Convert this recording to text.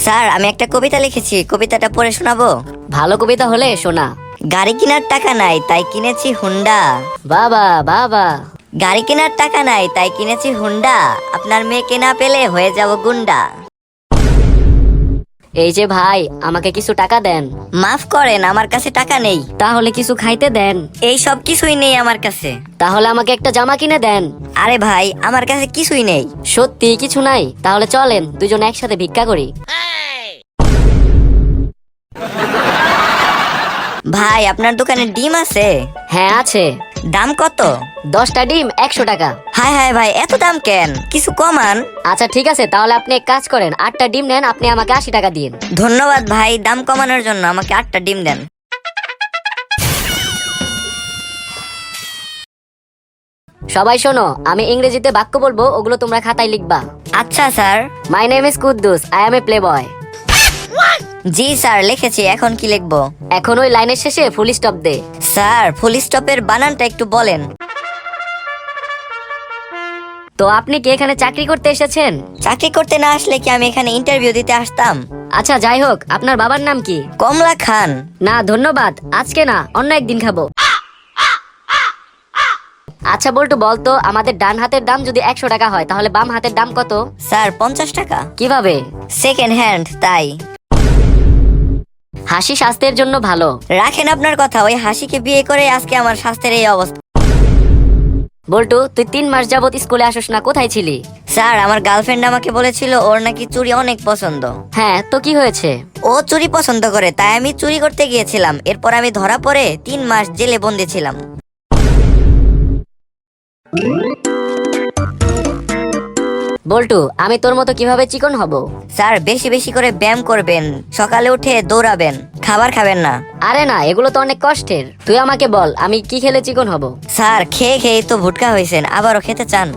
Sir আমি একটা কবিতা লিখেছি, কবিতাটা পড়ে শোনাবো? ভালো কবিতা হলে শোনা। গাড়ি কেনার টাকা নাই তাই কিনেছি হুন্ডা। বাবা বাবা। গাড়ি কেনার টাকা নাই তাই কিনেছি হুন্ডা, আপনার মেয়েকে না পেলে হয়ে যাব গুন্ডা। এই যে ভাই, আমাকে কিছু টাকা দেন। মাফ করেন, আমার কাছে টাকা নেই। তাহলে কিছু খাইতে দেন। এই সব কিছুই নেই আমার কাছে। তাহলে আমাকে একটা জামা কিনে দেন। আরে ভাই, আমার কাছে কিছুই নেই। সত্যি কিছু নাই? তাহলে চলেন দুজন একসাথে ভিক্ষা করি। ভাই আপনার দোকানে ডিম আছে? হ্যাঁ আছে। দাম কত? 10টা ডিম 100 টাকা। হায় হায় ভাই, এত দাম কেন? কিছু কমান। আচ্ছা ঠিক আছে, তাহলে আপনি এক কাজ করেন, 8টা ডিম নেন, আপনি আমাকে 80 টাকা দিন। ধন্যবাদ ভাই, দাম কমানোর জন্য। আমাকে 8টা ডিম দেন। সবাই শোনো, আমি ইংরেজিতে বাক্য বলবো, ওগুলো তোমরা খাতায় লিখবা। আচ্ছা sir. My name is Kuddus, I am a play boy. জি স্যার, লিখেছি। এখন কি লিখবো? এখন ওই লাইনের শেষে ফুল স্টপ দে। স্যার ফুল স্টপের বানানটা একটু বলেন। তো আপনি কি এখানে চাকরি করতে এসেছেন? চাকরি করতে না আসলে কি আমি এখানে ইন্টারভিউ দিতে আসতাম? আচ্ছা যাই হোক, আপনার বাবার নাম কি? কমলা খান। না ধন্যবাদ, আজকে না, অন্য একদিন খাবো। আচ্ছা বল্টু, বলতো আমাদের ডান হাতের দাম যদি 100 টাকা হয়, তাহলে বাম হাতের দাম কত? স্যার 50 টাকা। কিভাবে? সেকেন্ড হ্যান্ড তাই। হাসি স্বাস্থ্যের জন্য ভালো। রাখেন আপনার কথা, ওই হাসিকে বিয়ে করে আজকে আমার স্বাস্থ্যের এই অবস্থা। বল্টু, তুই 3 মাস যাবত স্কুলে আসোস না, কোথায় ছিলি? স্যার আমার গার্লফ্রেন্ড আমাকে বলেছিল ওর নাকি চুরি অনেক পছন্দ। হ্যাঁ, তো কি হয়েছে? ও চুরি পছন্দ করে, তাই আমি চুরি করতে গিয়েছিলাম। এরপর আমি ধরা পড়ে 3 মাস জেলে বন্দি ছিলাম। বল্টু, আমি তোর মতো কিভাবে চিকন হব? স্যার বেশি বেশি করে ব্যায়াম করবেন, সকালে উঠে দৌড়াবেন, খাবার খাবেন না। আরে না, এগুলো তো অনেক কষ্টের। তুই আমাকে বল, আমি কি খেলে চিকন হব? স্যার খেয়ে খেয়ে তো ভুটকা হয়েছেন, আবারও খেতে চান?